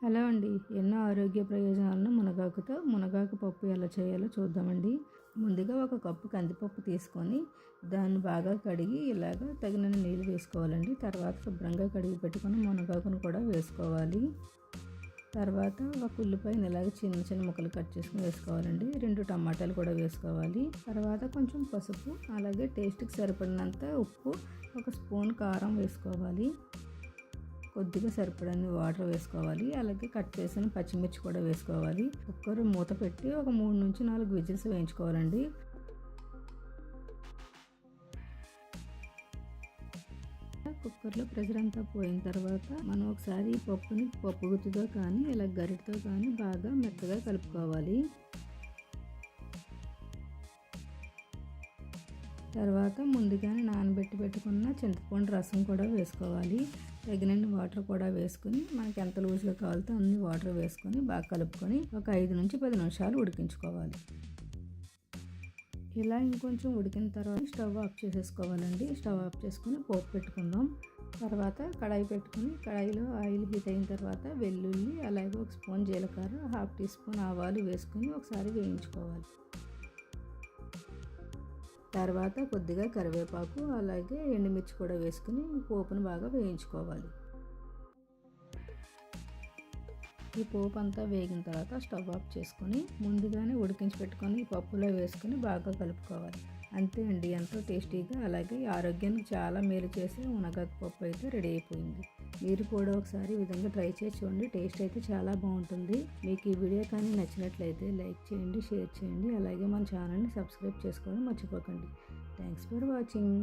Hello అండి. ఎన్నో ఆరోగ్య ప్రయోజనాలను మునగాకు పప్పు ఎలా చేయాలో చూద్దామండి. ముందుగా ఒక కప్పు కందిపప్పు తీసుకొని దాన్ని బాగా కడిగి ఇలాగ తగినన్ని నీళ్ళు వేసుకోవాలండి. తర్వాత శుభ్రంగా కడిగి పెట్టుకొని మునగాకును కూడా వేసుకోవాలి. తర్వాత ఒక ఉల్లిపాయని ఇలాగ చిన్న చిన్న ముక్కలు కట్ చేసుకుని వేసుకోవాలండి. 2 టమాటాలు కూడా వేసుకోవాలి. తర్వాత కొంచెం పసుపు, అలాగే టేస్ట్కి సరిపడినంత ఉప్పు, 1 స్పూన్ కారం వేసుకోవాలి. కొద్దిగా సరిపడని వాటర్ వేసుకోవాలి. అలాగే కట్ చేసిన పచ్చిమిర్చి కూడా వేసుకోవాలి. కుక్కర్ మూత పెట్టి ఒక 3 నుంచి 4 విజిల్స్ వేయించుకోవాలండి. కుక్కర్లో ప్రెషర్ అంతా పోయిన తర్వాత మనం ఒకసారి పప్పుని పప్పు గుత్తితో కానీ ఇలా గరిటతో కానీ బాగా మెత్తగా కలుపుకోవాలి. తర్వాత ముందుగానే నానబెట్టి పెట్టుకున్న చింతపండు రసం కూడా వేసుకోవాలి. తగినన్ని వాటర్ కూడా వేసుకుని మనకి ఎంత లూజ్గా కావాలితే అన్ని వాటర్ వేసుకొని బాగా కలుపుకొని ఒక 5 నుంచి 10 నిమిషాలు ఉడికించుకోవాలి. ఇలా ఇంకొంచెం ఉడికిన తర్వాత స్టవ్ ఆఫ్ చేసేసుకోవాలండి. స్టవ్ ఆఫ్ చేసుకుని పోపు పెట్టుకుందాం. తర్వాత కడాయి పెట్టుకుని కడాయిలో ఆయిల్ హీట్ అయిన తర్వాత వెల్లుల్లి, అలాగే 1 స్పూన్ జీలకర్ర, 1/2 టీ స్పూన్ ఆవాలు వేసుకుని ఒకసారి వేయించుకోవాలి. తర్వాత కొద్దిగా కరివేపాకు, అలాగే ఎండుమిర్చి కూడా వేసుకుని పోపును బాగా వేయించుకోవాలి. ఈ పోపు అంతా వేగిన తర్వాత స్టవ్ ఆఫ్ చేసుకొని ముందుగానే ఉడికించి పెట్టుకొని ఈ పప్పులో వేసుకుని బాగా కలుపుకోవాలి. అంతే అండి, ఎంతో టేస్టీగా అలాగే ఆరోగ్యానికి చాలా మేలు చేసే మునగాకు పప్పు అయితే రెడీ అయిపోయింది. మీరు కూడా ఒకసారి ఈ విధంగా ట్రై చేసి చూడండి. టేస్ట్ అయితే చాలా బాగుంటుంది. మీకు ఈ వీడియో కానీ నచ్చినట్లయితే లైక్ చేయండి, షేర్ చేయండి, అలాగే మన ఛానల్ని సబ్స్క్రైబ్ చేసుకోవడం మర్చిపోకండి. Thanks for watching.